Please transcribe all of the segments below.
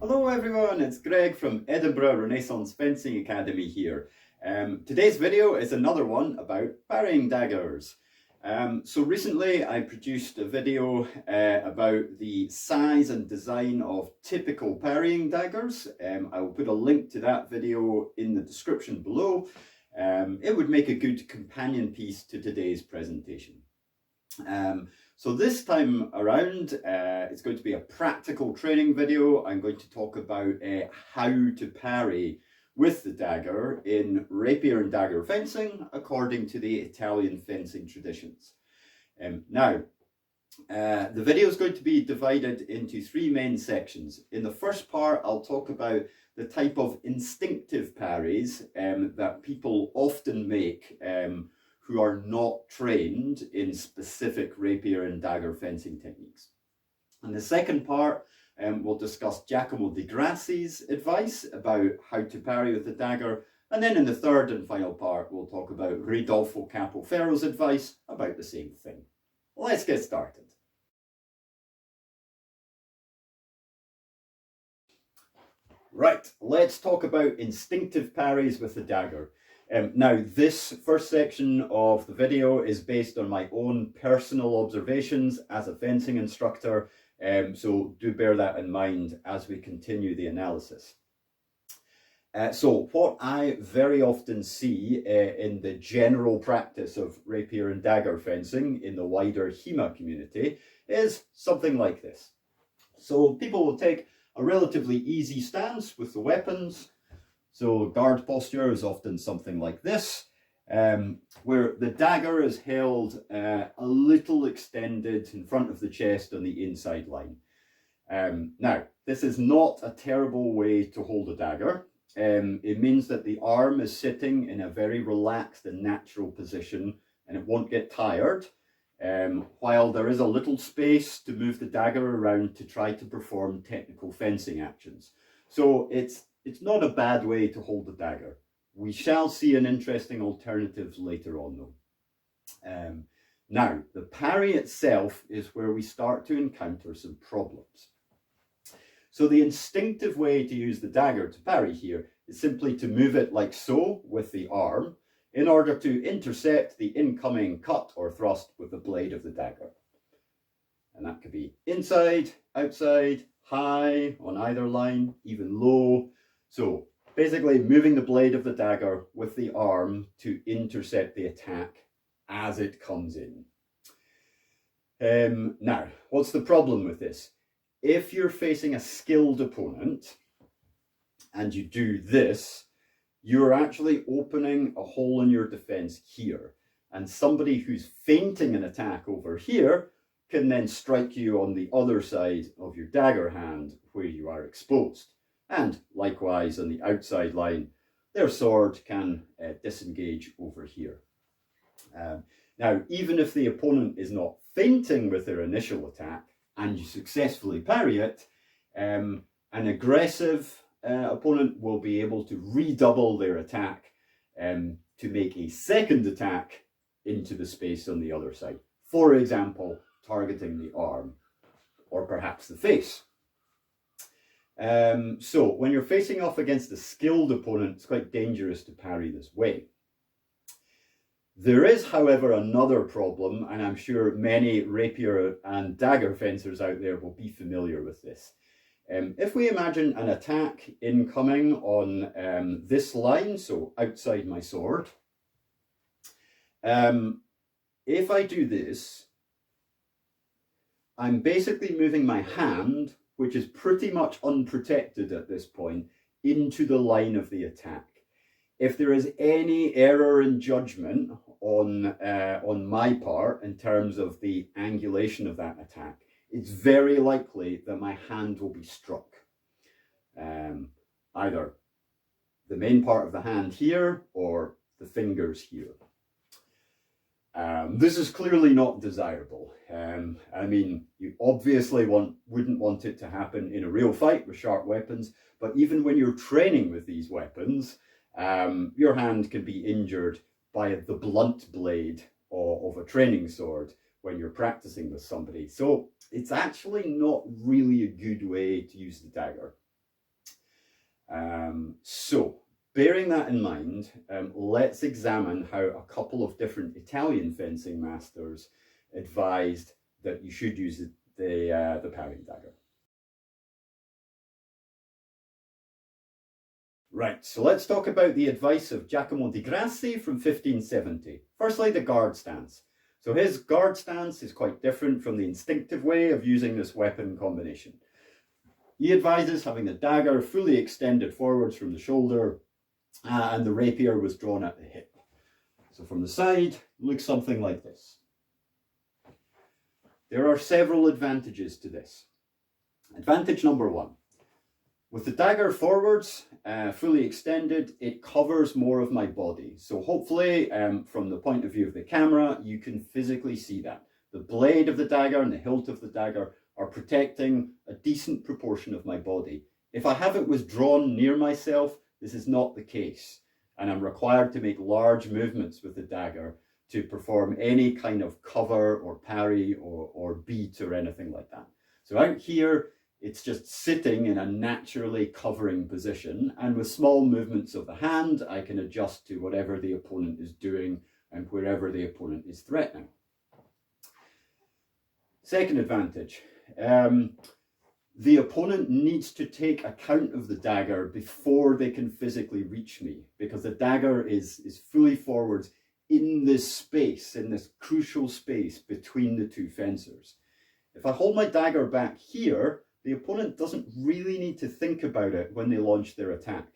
Hello everyone, it's Greg from Edinburgh Renaissance Fencing Academy here. Today's video is another one about parrying daggers. So recently I produced a video about the size and design of typical parrying daggers. I will put a link to that video in the description below. It would make a good companion piece to today's presentation. So this time around, it's going to be a practical training video. I'm going to talk about how to parry with the dagger in rapier and dagger fencing according to the Italian fencing traditions. Now, the video is going to be divided into three main sections. In the first part, I'll talk about the type of instinctive parries that people often make who are not trained in specific rapier and dagger fencing techniques. In the second part, we'll discuss Giacomo di Grassi's advice about how to parry with the dagger. And then in the third and final part, we'll talk about Rolo Capo's advice about the same thing. Let's get started. Right, let's talk about instinctive parries with the dagger. Now, this first section of the video is based on my own personal observations as a fencing instructor, so do bear that in mind as we continue the analysis. So what I very often see in the general practice of rapier and dagger fencing in the wider HEMA community is something like this. So people will take a relatively easy stance with the weapons. So guard posture is often something like this, where the dagger is held a little extended in front of the chest on the inside line. Now, this is not a terrible way to hold a dagger. It means that the arm is sitting in a very relaxed and natural position and it won't get tired, while there is a little space to move the dagger around to try to perform technical fencing actions. So it's not a bad way to hold the dagger. We shall see an interesting alternative later on though. Now, the parry itself is where we start to encounter some problems. So the instinctive way to use the dagger to parry here is simply to move it like so with the arm in order to intercept the incoming cut or thrust with the blade of the dagger. And that could be inside, outside, high on either line, even low. So basically moving the blade of the dagger with the arm to intercept the attack as it comes in. Now, what's the problem with this? If you're facing a skilled opponent and you do this, you're actually opening a hole in your defense here. And somebody who's feinting an attack over here can then strike you on the other side of your dagger hand where you are exposed. And likewise on the outside line, their sword can disengage over here. Now, even if the opponent is not feinting with their initial attack and you successfully parry it, an aggressive opponent will be able to redouble their attack to make a second attack into the space on the other side. For example, targeting the arm or perhaps the face. So when you're facing off against a skilled opponent, it's quite dangerous to parry this way. There is, however, another problem, and I'm sure many rapier and dagger fencers out there will be familiar with this. If we imagine an attack incoming on this line, so outside my sword, if I do this, I'm basically moving my hand, which is pretty much unprotected at this point, into the line of the attack. If there is any error in judgment on my part in terms of the angulation of that attack, it's very likely that my hand will be struck. Either the main part of the hand here or the fingers here. This is clearly not desirable. I mean, you obviously wouldn't want it to happen in a real fight with sharp weapons, but even when you're training with these weapons, your hand can be injured by the blunt blade of a training sword when you're practicing with somebody. So it's actually not really a good way to use the dagger. So, bearing that in mind, let's examine how a couple of different Italian fencing masters advised that you should use the parrying dagger. Right, so let's talk about the advice of Giacomo di Grassi from 1570. Firstly, the guard stance. So his guard stance is quite different from the instinctive way of using this weapon combination. He advises having the dagger fully extended forwards from the shoulder and the rapier was drawn at the hip. So from the side, looks something like this. There are several advantages to this. Advantage number one. With the dagger forwards, fully extended, it covers more of my body. So hopefully, from the point of view of the camera, you can physically see that. The blade of the dagger and the hilt of the dagger are protecting a decent proportion of my body. If I have it withdrawn near myself, this is not the case. And I'm required to make large movements with the dagger to perform any kind of cover or parry or beat or anything like that. So out here, it's just sitting in a naturally covering position, and with small movements of the hand, I can adjust to whatever the opponent is doing and wherever the opponent is threatening. Second advantage, the opponent needs to take account of the dagger before they can physically reach me, because the dagger is fully forwards in this space, in this crucial space between the two fencers. If I hold my dagger back here, the opponent doesn't really need to think about it when they launch their attack.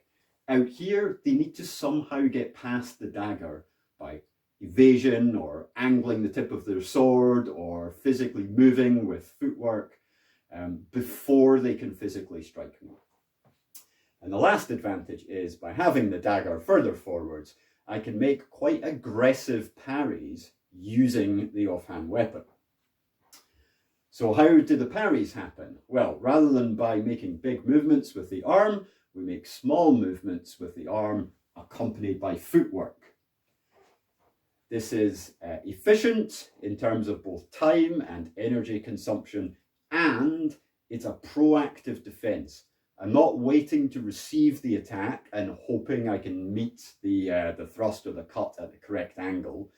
Out here, they need to somehow get past the dagger by evasion or angling the tip of their sword or physically moving with footwork before they can physically strike me. And the last advantage is by having the dagger further forwards, I can make quite aggressive parries using the offhand weapon. So how do the parries happen? Well, rather than by making big movements with the arm, we make small movements with the arm accompanied by footwork. This is efficient in terms of both time and energy consumption, and it's a proactive defense. I'm not waiting to receive the attack and hoping I can meet the thrust or the cut at the correct angle.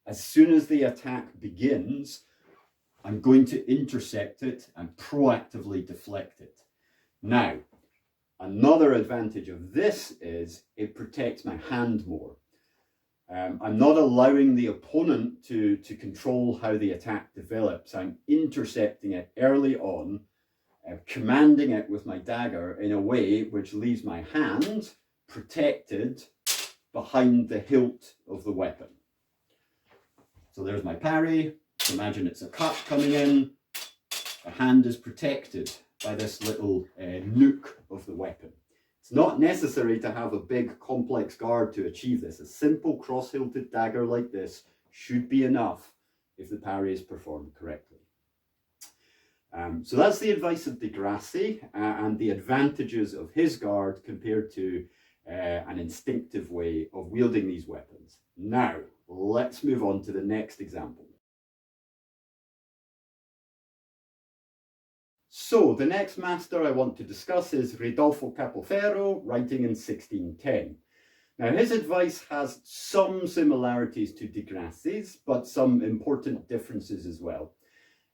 As soon as the attack begins, I'm going to intercept it and proactively deflect it. Now, another advantage of this is it protects my hand more. I'm not allowing the opponent to control how the attack develops. I'm intercepting it early on, commanding it with my dagger in a way which leaves my hand protected behind the hilt of the weapon. So there's my parry. Imagine it's a cut coming in. The hand is protected by this little nook of the weapon. It's not necessary to have a big complex guard to achieve this. A simple cross-hilted dagger like this should be enough if the parry is performed correctly. So that's the advice of di Grassi and the advantages of his guard compared to an instinctive way of wielding these weapons. Now, let's move on to the next example. So the next master I want to discuss is Rolo Capo, writing in 1610. Now his advice has some similarities to di Grassi's, but some important differences as well.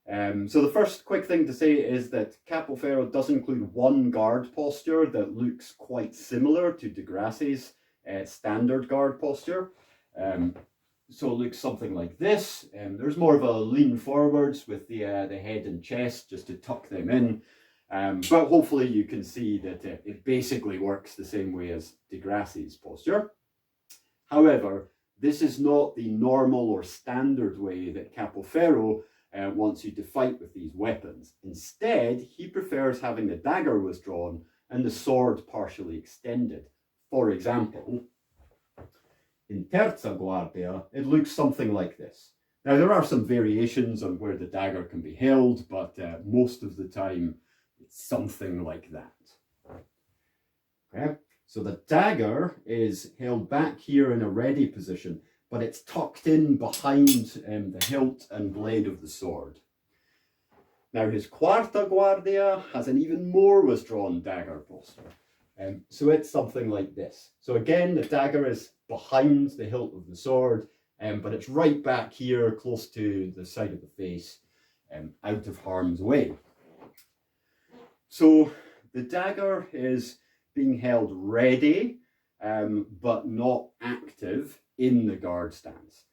So the first quick thing to say is that Capo does include one guard posture that looks quite similar to di Grassi's standard guard posture. So it looks something like this. There's more of a lean forwards with the head and chest just to tuck them in. But hopefully you can see that it basically works the same way as di Grassi's posture. However, this is not the normal or standard way that Capo wants you to fight with these weapons. Instead, he prefers having the dagger withdrawn and the sword partially extended. For example, in terza guardia, it looks something like this. Now, there are some variations on where the dagger can be held, but most of the time, it's something like that. Okay, so the dagger is held back here in a ready position, but it's tucked in behind the hilt and blade of the sword. Now, his quarta guardia has an even more withdrawn dagger posture. So it's something like this. So again, the dagger is behind the hilt of the sword, but it's right back here, close to the side of the face, out of harm's way. So the dagger is being held ready, but not active in the guard stance.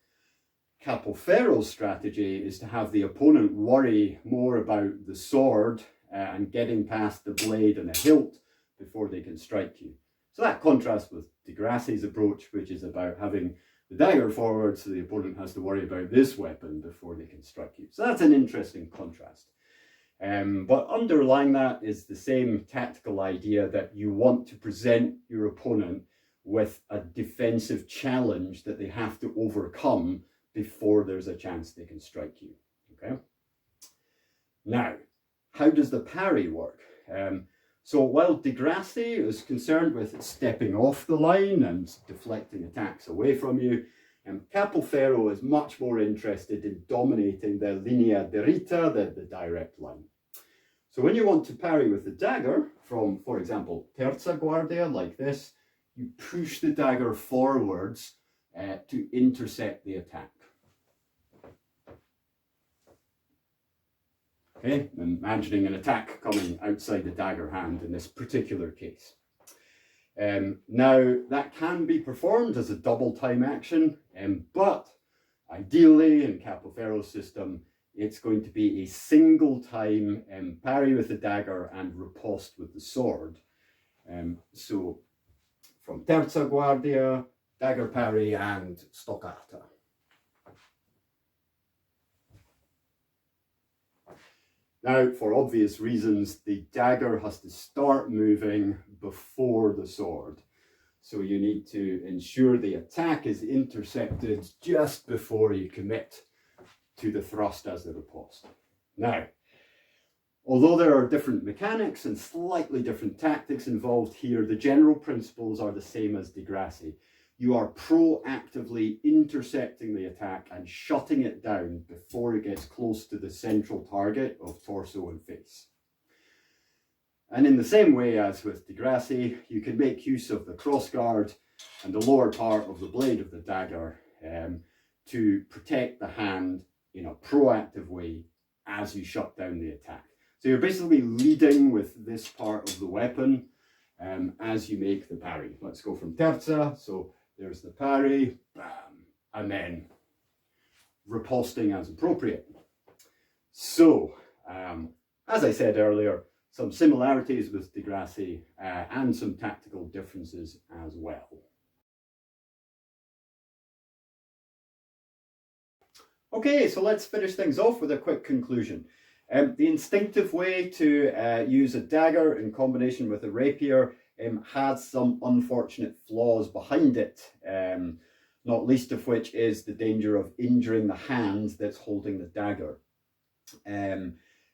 Capoferro's strategy is to have the opponent worry more about the sword and getting past the blade and the hilt before they can strike you. So that contrasts with Degrassi's approach, which is about having the dagger forward so the opponent has to worry about this weapon before they can strike you. So that's an interesting contrast. But underlying that is the same tactical idea that you want to present your opponent with a defensive challenge that they have to overcome before there's a chance they can strike you. Okay. Now, how does the parry work? So while Degrassi is concerned with stepping off the line and deflecting attacks away from you, Capoferro is much more interested in dominating the linea diritta, the direct line. So when you want to parry with the dagger from, for example, terza guardia like this, you push the dagger forwards to intercept the attack. Okay, imagining an attack coming outside the dagger hand in this particular case. Now, that can be performed as a double time action, but ideally in Capoferro's system, it's going to be a single time parry with the dagger and riposte with the sword. So from terza guardia, dagger parry and stoccata. Now, for obvious reasons, the dagger has to start moving before the sword. So you need to ensure the attack is intercepted just before you commit to the thrust as the riposte. Now, although there are different mechanics and slightly different tactics involved here, the general principles are the same as Degrassi. You are proactively intercepting the attack and shutting it down before it gets close to the central target of torso and face. And in the same way as with Degrassi, you can make use of the crossguard and the lower part of the blade of the dagger to protect the hand in a proactive way as you shut down the attack. So you're basically leading with this part of the weapon as you make the parry. Let's go from terza. So there's the parry, bam, and then riposting as appropriate. So, as I said earlier, some similarities with Degrassi and some tactical differences as well. Okay, so let's finish things off with a quick conclusion. The instinctive way to use a dagger in combination with a rapier has some unfortunate flaws behind it, not least of which is the danger of injuring the hand that's holding the dagger.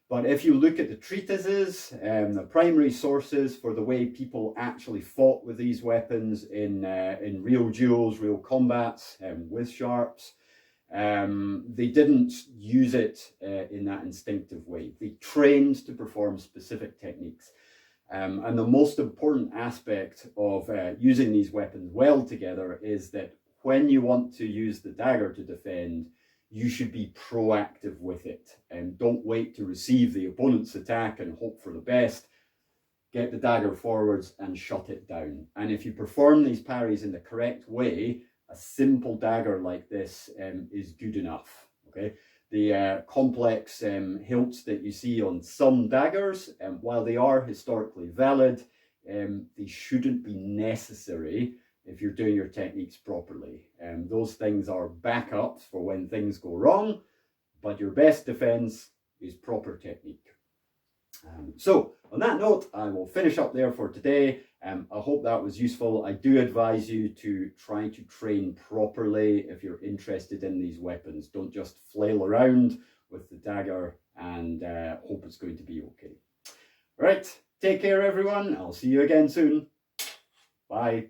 But if you look at the treatises, the primary sources for the way people actually fought with these weapons in real duels, real combats with sharps, they didn't use it in that instinctive way. They trained to perform specific techniques. And the most important aspect of using these weapons well together is that when you want to use the dagger to defend, you should be proactive with it and don't wait to receive the opponent's attack and hope for the best. Get the dagger forwards and shut it down. And if you perform these parries in the correct way, a simple dagger like this is good enough. Okay. The complex hilts that you see on some daggers, while they are historically valid, they shouldn't be necessary if you're doing your techniques properly. Those things are backups for when things go wrong, but your best defense is proper technique. So on that note, I will finish up there for today. I hope that was useful. I do advise you to try to train properly if you're interested in these weapons. Don't just flail around with the dagger and hope it's going to be okay. All right, take care everyone. I'll see you again soon. Bye.